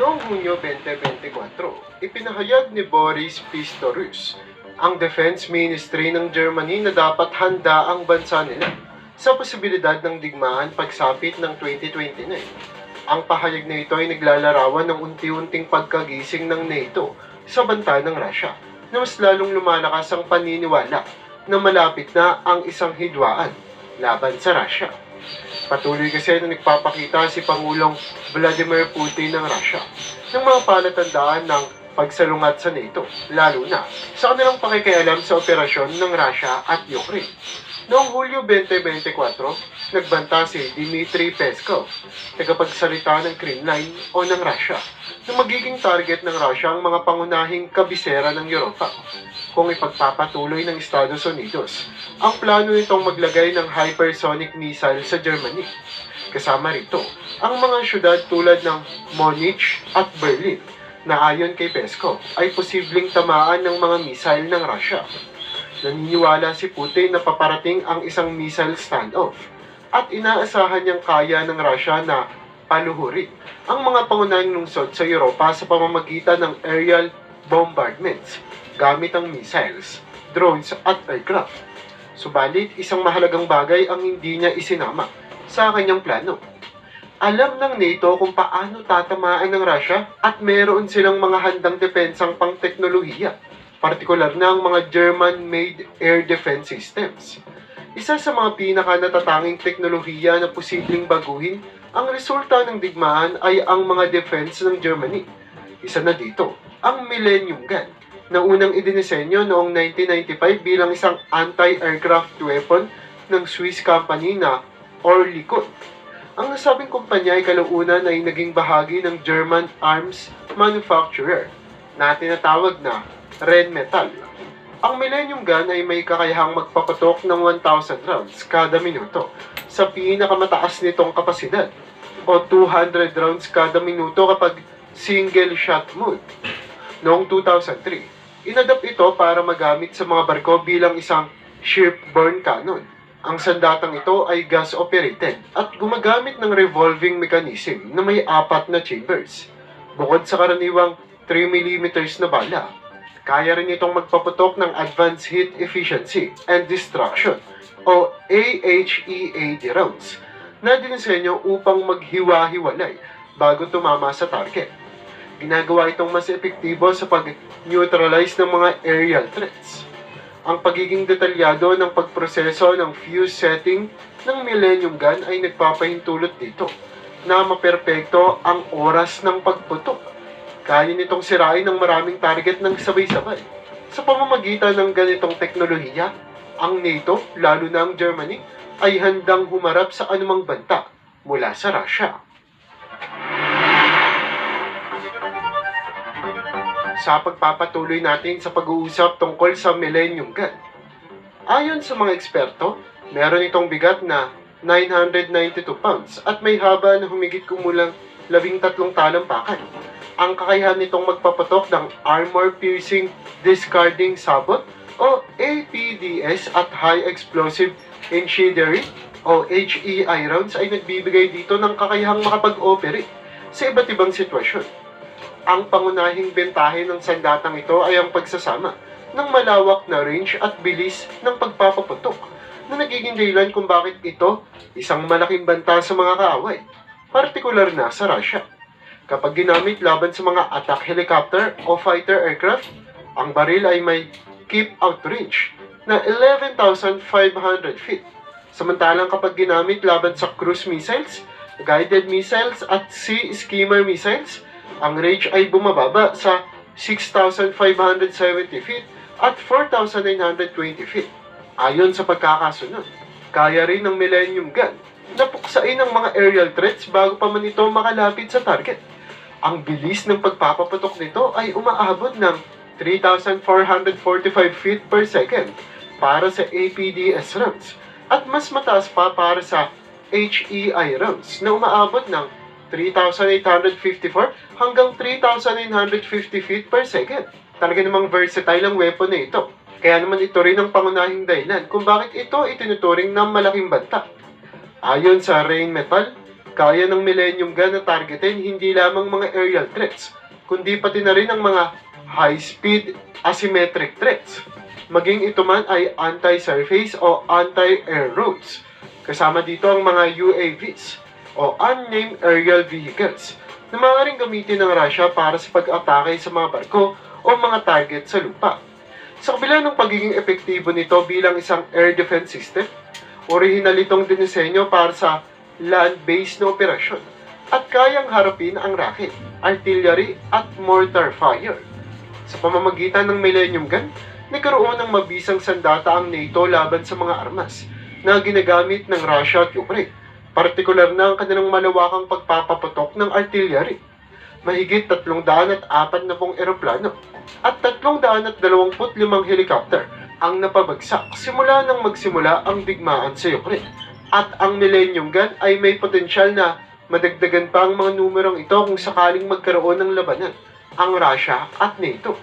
Noong Hunyo 2024, ipinahayag ni Boris Pistorius, ang Defense Ministry ng Germany na dapat handa ang bansa nila sa posibilidad ng digmaan pagsapit ng 2029. Ang pahayag na ito ay naglalarawan ng unti-unting pagkagising ng NATO sa banta ng Russia, na mas lalong lumalakas ang paniniwala na malapit na ang isang hidwaan laban sa Russia. Patuloy kasi na nagpapakita si Pangulong Vladimir Putin ng Russia ng mga palatandaan ng pagsalungat sa NATO, lalo na sa kanilang pakikialam sa operasyon ng Russia at Ukraine. Noong Hulyo 2024, nagbanta si Dmitry Peskov, tagapagsalita ng Kremlin o ng Russia, na magiging target ng Russia ang mga pangunahing kabisera ng Europa kung ipagpapatuloy ng Estados Unidos ang plano nitong maglagay ng hypersonic missile sa Germany. Kasama rito ang mga syudad tulad ng Munich at Berlin na ayon kay Peskov ay posibleng tamaan ng mga missile ng Russia. Naniniwala si Putin na paparating ang isang missile standoff at inaasahan niyang kaya ng Russia na paluhurin ang mga pangunahing lungsod sa Europa sa pamamagitan ng aerial bombardments gamit ang missiles, drones at aircraft. Subalit, isang mahalagang bagay ang hindi niya isinama sa kanyang plano. Alam ng NATO kung paano tatamaan ng Russia at meron silang mga handang depensang pang-teknolohiya, partikular na ang mga German-made air defense systems. Isa sa mga pinaka-natatanging teknolohiya na posibleng baguhin ang resulta ng digmaan ay ang mga defense ng Germany. Isa na dito, ang Millennium Gun, na unang idinisenyo noong 1995 bilang isang anti-aircraft weapon ng Swiss company na Oerlikon. Ang nasabing kumpanya ay kalaunan ay naging bahagi ng German arms manufacturer na tinatawag na Rheinmetall. Ang Millennium Gun ay may kakayahang magpapatok ng 1,000 rounds kada minuto sa pinakamataas nitong kapasidad o 200 rounds kada minuto kapag single shot mode. Noong 2003, inadapt ito para magamit sa mga barko bilang isang shipborne cannon. Ang sandatang ito ay gas-operated at gumagamit ng revolving mechanism na may 4 na chambers. Bukod sa karaniwang 3mm na bala, kaya rin itong magpaputok ng Advanced Heat Efficiency and Destruction o AHEAD rounds na dinisenyo upang maghiwa-hiwalay bago tumama sa target. Ginagawa itong mas epektibo sa pag-neutralize ng mga aerial threats. Ang pagiging detalyado ng pagproseso ng fuse setting ng Millennium Gun ay nagpapahintulot dito na maperpekto ang oras ng pagputok. Kaya nitong sirain ng maraming target ng sabay-sabay. Sa pamamagitan ng ganitong teknolohiya, ang NATO, lalo na ang Germany, ay handang humarap sa anumang banta mula sa Russia. Sa pagpapatuloy natin sa pag-uusap tungkol sa Millennium Gun, ayon sa mga eksperto, meron itong bigat na 992 pounds at may haba na humigit kumulang 13 talampakan. Ang kakayahan nitong magpapatok ng Armor-Piercing Discarding Sabot o APDS at High Explosive Incendiary o HEI rounds ay nagbibigay dito ng kakayahang makapag-operate sa iba't ibang sitwasyon. Ang pangunahing bentahe ng sandatang ito ay ang pagsasama ng malawak na range at bilis ng pagpapaputok na nagiging dahilan kung bakit ito isang malaking banta sa mga kaaway, partikular na sa Russia. Kapag ginamit laban sa mga attack helicopter o fighter aircraft, ang baril ay may keep-out range na 11,500 feet. Samantalang kapag ginamit laban sa cruise missiles, guided missiles at sea skimmer missiles, ang range ay bumababa sa 6,570 feet at 4,920 feet. Ayon sa pagkakasunod, kaya rin ng Millennium Gun na puksain ang mga aerial threats bago pa man ito makalapit sa target. Ang bilis ng pagpapaputok nito ay umaabot ng 3,445 feet per second para sa APDS rounds at mas mataas pa para sa HEI rounds na umaabot ng 3,854 hanggang 3,950 feet per second. Talaga namang versatile ang weapon na ito. Kaya naman ito rin ang pangunahing dahilan kung bakit ito itinuturing ng malaking banta. Ayon sa Rheinmetall, Kaya ng Millennium Gun na targetin hindi lamang mga aerial threats, kundi pati na rin ang mga high-speed asymmetric threats. Maging ito man ay anti-surface o anti-air roads. Kasama dito ang mga UAVs o unnamed aerial vehicles na maaaring gamitin ng Russia para sa pag-atake sa mga barko o mga target sa lupa. Sa kabila ng pagiging epektibo nito bilang isang air defense system, orihinal itong dinisenyo para sa land-based na operasyon at kayang harapin ang rocket, artillery at mortar fire. Sa pamamagitan ng Millennium Gun, nagkaroon ng mabisang sandata ang NATO laban sa mga armas na ginagamit ng Russia at Ukraine, partikular na ang kanilang malawakang pagpapaputok ng artillery. Mahigit 340 eroplano at 325 helicopter ang napabagsak simula nang magsimula ang digmaan sa Ukraine. At ang Millennium Gun ay may potensyal na madagdagan pa ang mga numerong ito kung sakaling magkaroon ng labanan ang Russia at NATO.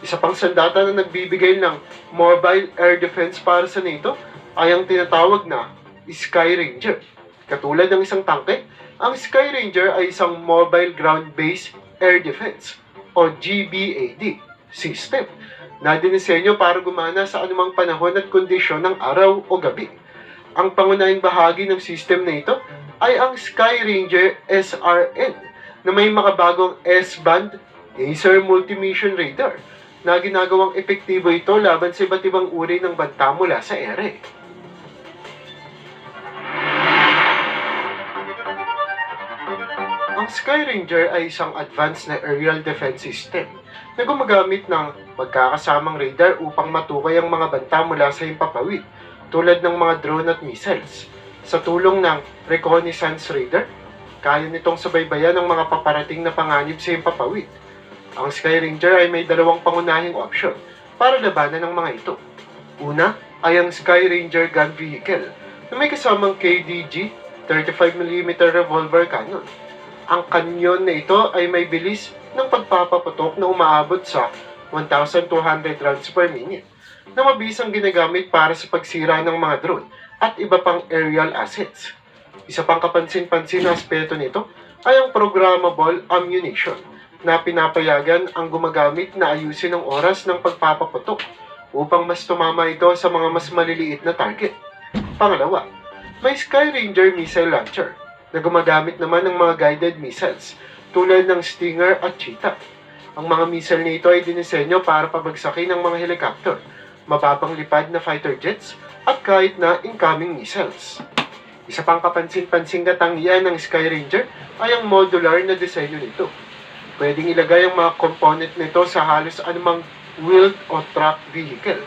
Isa pang sandata na nagbibigay ng mobile air defense para sa NATO ay ang tinatawag na Sky Ranger. Katulad ng isang tangke, ang Sky Ranger ay isang Mobile Ground-Based Air Defense o GBAD system na dinisenyo para gumana sa anumang panahon at kondisyon ng araw o gabi. Ang pangunahing bahagi ng system na ito ay ang Sky Ranger SRN na may makabagong S-band laser multi-mission radar na ginagawang epektibo ito laban sa iba't ibang uri ng banta mula sa ere. Ang Sky Ranger ay isang advanced na aerial defense system na gumagamit ng magkakasamang radar upang matukoy ang mga banta mula sa himpapawid tulad ng mga drone at missiles. Sa tulong ng reconnaissance radar, kaya nitong subaybayan ang mga paparating na panganib sa himpapawid. Ang Sky Ranger ay may dalawang pangunahing opsyon para labanan ng mga ito. Una ay ang Sky Ranger gun vehicle na may kasamang KDG 35mm revolver cannon. Ang kanyon na ito ay may bilis ng pagpapaputok na umaabot sa 1,200 rounds per minute na mabisang ginagamit para sa pagsira ng mga drone at iba pang aerial assets. Isa pang kapansin-pansin na aspeto nito ay ang programmable ammunition na pinapayagan ang gumagamit na ayusin ang oras ng pagpapaputok upang mas tumama ito sa mga mas maliliit na target. Pangalawa, may Sky Ranger missile launcher na gumagamit naman ng mga guided missiles tulad ng Stinger at Cheetah. Ang mga missile nito ay dinisenyo para pabagsakin ng mga helicopter, mababang lipad na fighter jets at kahit na incoming missiles. Isa pang kapansin-pansing katangian ng Sky Ranger ay ang modular na disenyo nito. Pwedeng ilagay ang mga component nito sa halos anumang wheeled o truck vehicle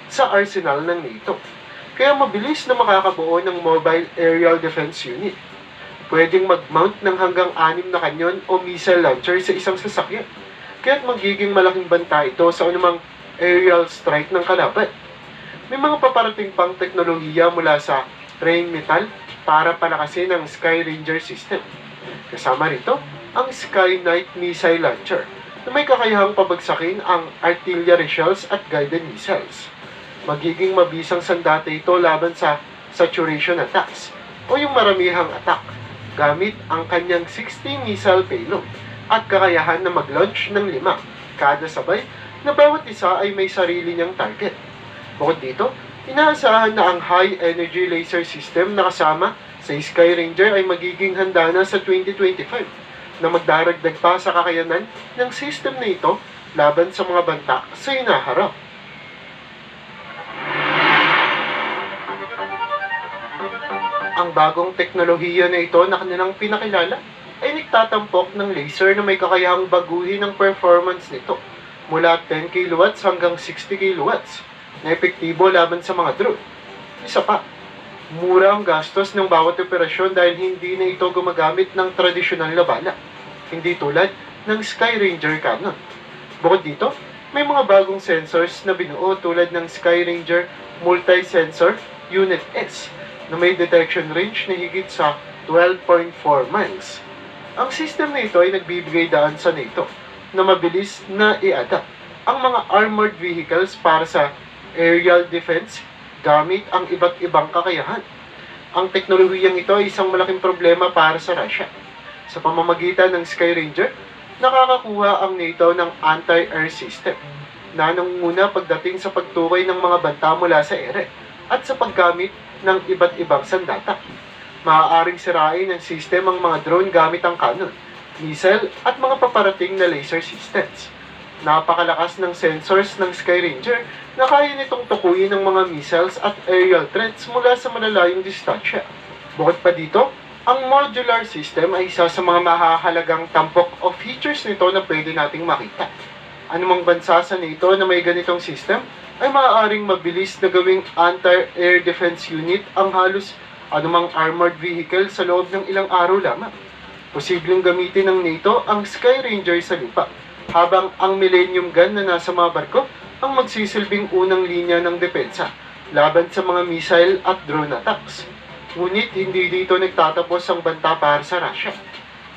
sa arsenal ng NATO. Kaya mabilis na makakabuo ng mobile aerial defense unit. Pwedeng mag-mount ng hanggang 6 na kanyon o missile launcher sa isang sasakyan. Kaya't magiging malaking banta ito sa anumang aerial strike ng kalaban. May mga paparating pang teknolohiya mula sa Rheinmetall para palakasin ang Sky Ranger system. Kasama rito ang Sky Knight missile launcher na may kakayahang pabagsakin ang artillery shells at guided missiles. Magiging mabisang sandata ito laban sa saturation attacks o yung maramihang attack gamit ang kanyang 60 missile payload at kakayahan na mag-launch ng 5 kada sabay na bawat isa ay may sarili niyang target. Bukod dito, inaasahan na ang high-energy laser system na kasama sa Sky Ranger ay magiging handa na sa 2025 na magdaragdag pa sa kakayanan ng system na ito laban sa mga banta sa hinaharap. Ang bagong teknolohiya na ito na kanilang pinakilala ay nagtatampok ng laser na may kakayahang baguhin ang performance nito mula 10 kW hanggang 60 kW na epektibo laban sa mga drone. Isa pa, mura ang gastos ng bawat operasyon dahil hindi na ito gumagamit ng tradisyonal na bala, hindi tulad ng Sky Ranger cannon. Bukod dito, may mga bagong sensors na binuo tulad ng Sky Ranger Multi-Sensor Unit S na may detection range na higit sa 12.4 miles. Ang system na ito ay nagbibigay daan sa NATO na mabilis na i-adapt ang mga armored vehicles para sa aerial defense gamit ang iba't ibang kakayahan. Ang teknolohiyang ito ay isang malaking problema para sa Russia. Sa pamamagitan ng Sky Ranger, nakakakuha ang NATO ng anti-air system na nangunguna pagdating sa pagtukoy ng mga banta mula sa ere at sa paggamit ng iba't ibang sandata. Maaaring sirain ng system ang mga drone gamit ang cannon, missile at mga paparating na laser systems. Napakalakas ng sensors ng Sky Ranger na kaya nitong tukuyin ng mga missiles at aerial threats mula sa malalayong distansya. Bukod pa dito, ang modular system ay isa sa mga mahahalagang tampok o features nito na pwede nating makita. Anumang bansa sa NATO na may ganitong system ay maaaring mabilis na gawing anti-air defense unit ang halos anumang armored vehicle sa loob ng ilang araw lamang. Posibleng gamitin ng NATO ang Sky Ranger sa lupa, habang ang Millennium Gun na nasa mga barko ang magsisilbing unang linya ng depensa laban sa mga missile at drone attacks. Ngunit hindi dito nagtatapos ang banta para sa Russia.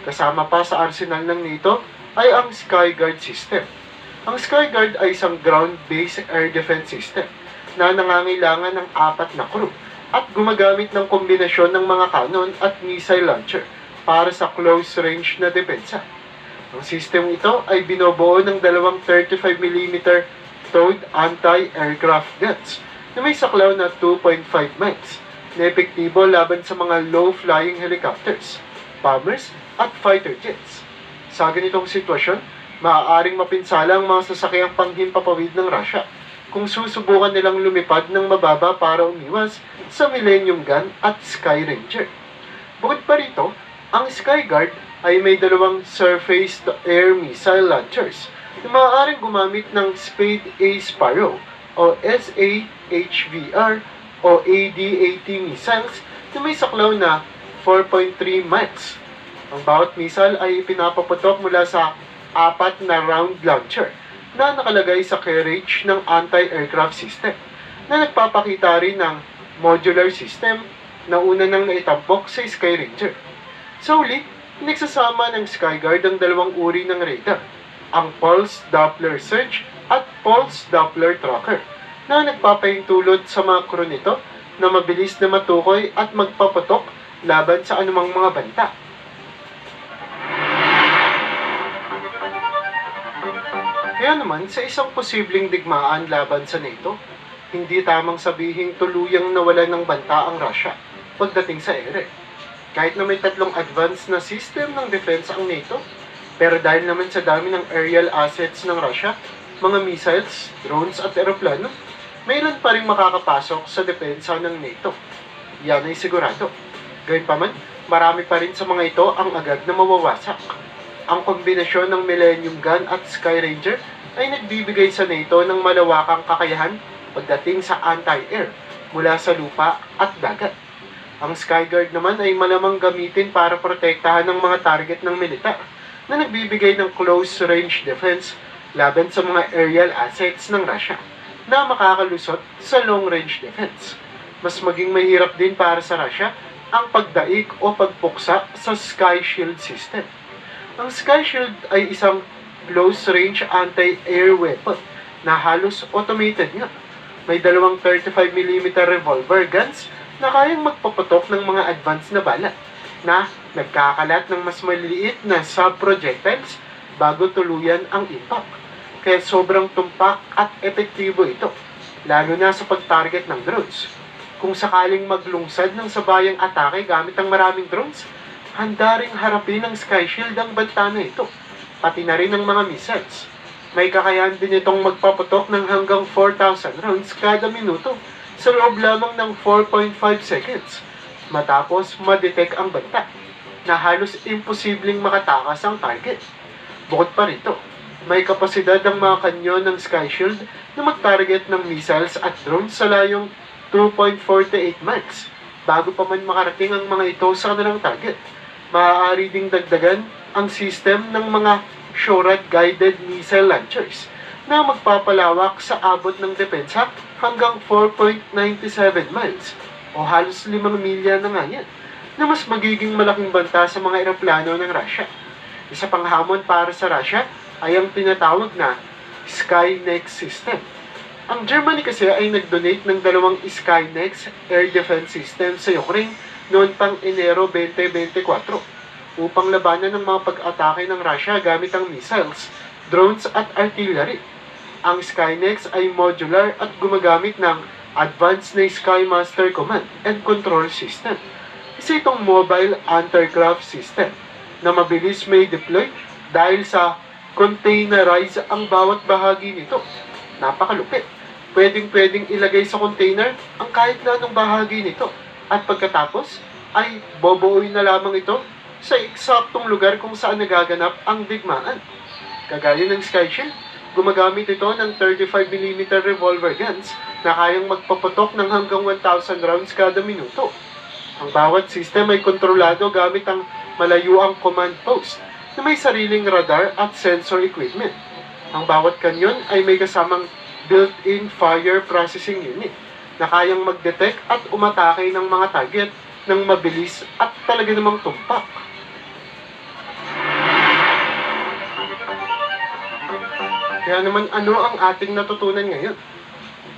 Kasama pa sa arsenal ng NATO ay ang Skyguard system. Ang Skyguard ay isang ground-based air defense system na nangangailangan ng 4 na crew at gumagamit ng kombinasyon ng mga cannon at missile launcher para sa close-range na depensa. Ang system ito ay binubuo ng dalawang 35mm towed anti-aircraft guns na may saklaw na 2.5 miles na epektibo laban sa mga low-flying helicopters, bombers at fighter jets. Sa ganitong sitwasyon, maaaring mapinsala ang mga sasakyang panghimpapawid ng Russia kung susubukan nilang lumipad ng mababa para umiwas sa Millennium Gun at Sky Ranger. Bukod pa rito, ang Skyguard ay may dalawang surface-to-air missile launchers na maaaring gumamit ng Spade A Sparrow o SAHVR o AD-80 missiles na may saklaw na 4.3 miles. Ang bawat missile ay ipinapaputok mula sa 4 na round launcher na nakalagay sa carriage ng anti-aircraft system na nagpapakita rin ng modular system na una nang naitampok sa Sky Ranger. Sa uli, nagsasama ng Skyguard ang dalawang uri ng radar, ang Pulse Doppler Search at Pulse Doppler Tracker, na nagpapahintulot sa mga crew nito na mabilis na matukoy at magpapatok laban sa anumang mga banta. Kaya naman, sa isang posibleng digmaan laban sa NATO, hindi tamang sabihing tuluyang nawalan ng banta ang Russia pagdating sa ere. Kahit na may 3 advanced na system ng defense ang NATO, pero dahil naman sa dami ng aerial assets ng Russia, mga missiles, drones at eroplano, mayroon pa rin makakapasok sa depensa ng NATO. Yan ay sigurado. Gayunpaman, marami pa rin sa mga ito ang agad na mawawasak. Ang kombinasyon ng Millennium Gun at Sky Ranger ay nagbibigay sa NATO ng malawakang kakayahan pagdating sa anti-air mula sa lupa at dagat. Ang Skyguard naman ay malamang gamitin para protektahan ng mga target ng militar na nagbibigay ng close-range defense laban sa mga aerial assets ng Russia na makakalusot sa long-range defense. Mas maging mahirap din para sa Russia ang pagdaig o pagpuksa sa Sky Shield system. Ang Sky Shield ay isang close-range anti-air weapon na halos automated nga. May dalawang 35mm revolver guns na kayang magpaputok ng mga advanced na bala na nagkakalat ng mas maliliit na sub-projectiles bago tuluyan ang impact. Kaya sobrang tumpak at epektibo ito, lalo na sa pag-target ng drones. Kung sakaling maglungsad ng sabayang atake gamit ang maraming drones, handa ring harapin ng Sky Shield ang banta na ito, pati na rin ang mga missiles. May kakayahan din itong magpaputok ng hanggang 4,000 rounds kada minuto sa loob lamang ng 4.5 seconds matapos ma-detect ang banta na halos imposibleng makatakas ang target. Bukod pa rito, may kapasidad ang mga kanyon ng Sky Shield na mag-target ng missiles at drones sa layong 2.48 miles bago pa man makarating ang mga ito sa kanilang target. Maaari ding dagdagan ang system ng mga SHORAD-guided missile launchers na magpapalawak sa abot ng depensa hanggang 4.97 miles o halos 5 milya na nga yan, na mas magiging malaking banta sa mga eroplano ng Russia. Isa pang hamon para sa Russia ay ang tinatawag na Skynex system. Ang Germany kasi ay nag-donate ng 2 Skynex air defense system sa Ukraine noon pang Enero 2024 upang labanan ng mga pag-atake ng Russia gamit ang missiles, drones at artillery. Ang Skynex ay modular at gumagamit ng advanced na Skymaster command and control system. Isa itong mobile anti-craft system na mabilis may deploy dahil sa containerize ang bawat bahagi nito. Napakalupit. Pwedeng ilagay sa container ang kahit na anong bahagi nito. At pagkatapos, ay bobuoy na lamang ito sa eksaktong lugar kung saan nagaganap ang digmaan. Kagaya ng Sky Shield, gumagamit ito ng 35mm revolver guns na kayang magpaputok ng hanggang 1,000 rounds kada minuto. Ang bawat system ay kontrolado gamit ang malayuang command post na may sariling radar at sensor equipment. Ang bawat kanyon ay may kasamang built-in fire processing unit na kayang mag-detect at umatake ng mga target ng mabilis at talaga namang tumpak. Kaya naman ano ang ating natutunan ngayon?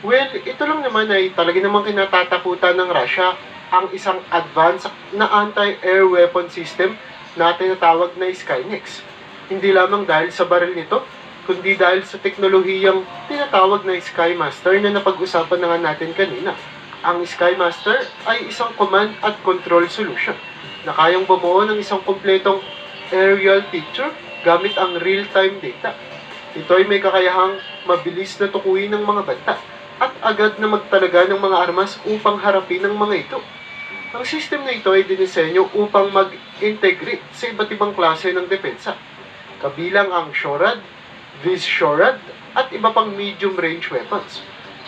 Well, ito lang naman ay talaga namang kinatatakutan ng Russia ang isang advanced na anti-air weapon system na tinatawag na Skynex. Hindi lamang dahil sa baril nito, kundi dahil sa teknolohiyang tinatawag na Skymaster na napag-usapan na nga natin kanina. Ang Skymaster ay isang command at control solution na kayang bumuo ng isang kumpletong aerial picture gamit ang real-time data. Ito ay may kakayahang mabilis na tukuyin ng mga banta at agad na magtalaga ng mga armas upang harapin ang mga ito. Ang system na ito ay dinisenyo upang mag-integrate sa iba't ibang klase ng depensa, kabilang ang SHORAD, VIS-SHORAD at iba pang medium-range weapons.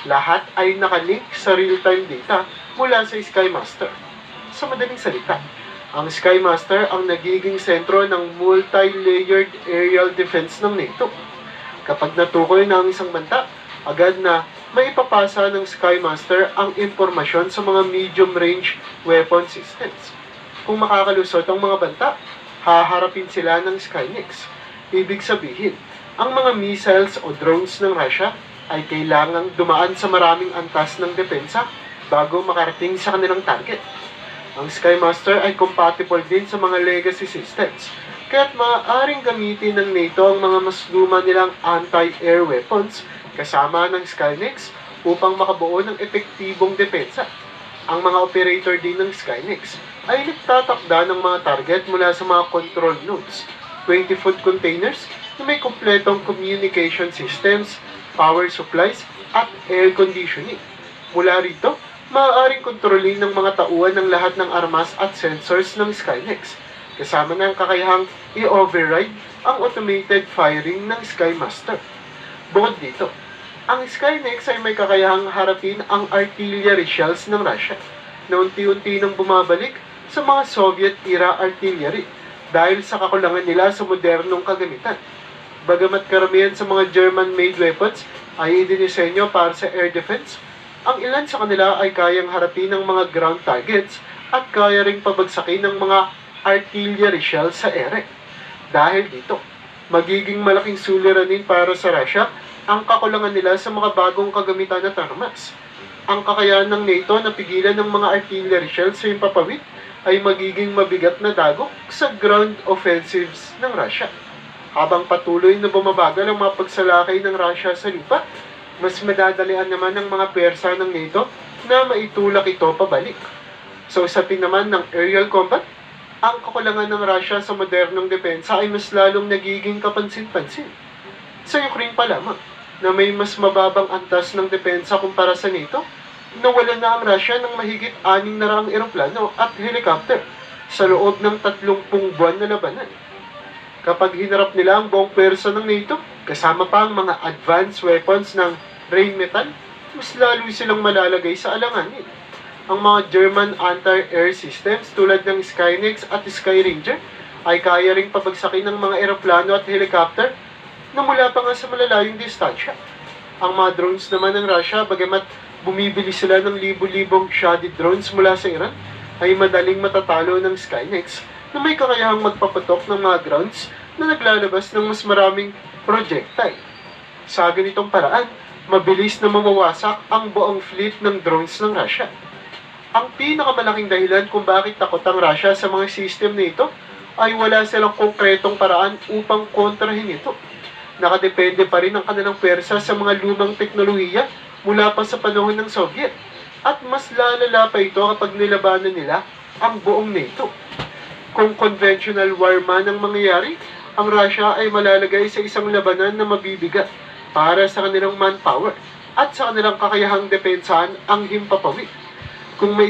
Lahat ay nakalink sa real-time data mula sa Skymaster. Sa madaling salita, ang Skymaster ang nagiging sentro ng multi-layered aerial defense ng NATO. Kapag natukoy na ang isang banta, agad na maipapasa ng Skymaster ang impormasyon sa mga medium-range weapon systems. Kung makakalusot ang mga banta, haharapin sila ng Skynex. Ibig sabihin, ang mga missiles o drones ng Russia ay kailangang dumaan sa maraming antas ng depensa bago makarating sa kanilang target. Ang Skymaster ay compatible din sa mga legacy systems, kaya't maaaring gamitin ng NATO ang mga mas luma nilang anti-air weapons kasama ng Skynex upang makabuo ng epektibong depensa. Ang mga operator din ng Skynex ay nagtatakda ng mga target mula sa mga control nodes, 20-foot containers na may kumpletong communication systems, power supplies, at air conditioning. Mula rito, maaaring kontrolin ng mga tauhan ng lahat ng armas at sensors ng Skynex, kasama ng kakayahang i-override ang automated firing ng Skymaster. Bukod dito, ang Skynex ay may kakayahang harapin ang artillery shells ng Russia na unti-unti nang bumabalik sa mga Soviet-era artillery dahil sa kakulangan nila sa modernong kagamitan. Bagamat karamihan sa mga German-made weapons ay idinisenyo para sa air defense, ang ilan sa kanila ay kayang harapin ng mga ground targets at kaya ring pabagsakin ng mga artillery shells sa ere. Dahil dito, magiging malaking suliranin para sa Russia ang kakulangan nila sa mga bagong kagamitan at armas. Ang kakayahan ng NATO na pigilan ng mga artillery shells sa impapawid ay magiging mabigat na dagok sa ground offensives ng Russia. Habang patuloy na bumabagal ang mga pagsalakay ng Russia sa lupa, mas madadalian naman ng mga pwersa ng NATO na maitulak ito pabalik. Sa usapin naman ng aerial combat, ang kakulangan ng Russia sa modernong depensa ay mas lalong nagiging kapansin-pansin. Sa Ukraine pa lamang, na may mas mababang antas ng depensa kumpara sa NATO, nawalan na ang Russia ng mahigit 600 eroplano at helicopter sa loob ng 30 buwan na labanan. Kapag hinarap nila ang buong pwersa ng NATO, kasama pa ang mga advanced weapons ng Rheinmetall, mas lalo silang malalagay sa alanganin. Ang mga German anti-air systems tulad ng Skynex at Sky Ranger ay kaya ring pabagsakin ng mga eroplano at helicopter na mula pa nga sa malalayong distansya. Ang mga drones naman ng Russia, bagamat bumibili sila ng libu-libong shoddy drones mula sa Iran, ay madaling matatalo ng Skynex na may kakayahang magpapatok ng mga grounds na naglalabas ng mas maraming projectile. Sa ganitong paraan, mabilis na mawawasak ang buong fleet ng drones ng Russia. Ang pinakamalaking dahilan kung bakit takot ang Russia sa mga system na ito ay wala silang konkretong paraan upang kontrahin ito. Nakadepende pa rin ang kanilang pwersa sa mga lumang teknolohiya mula pa sa panahon ng Soviet. At mas lalala pa ito kapag nilabanan nila ang buong NATO. Kung conventional war man ang mangyayari, ang Russia ay malalagay sa isang labanan na mabibigat para sa kanilang manpower at sa kanilang kakayahang depensahan ang himpapawid. Kung may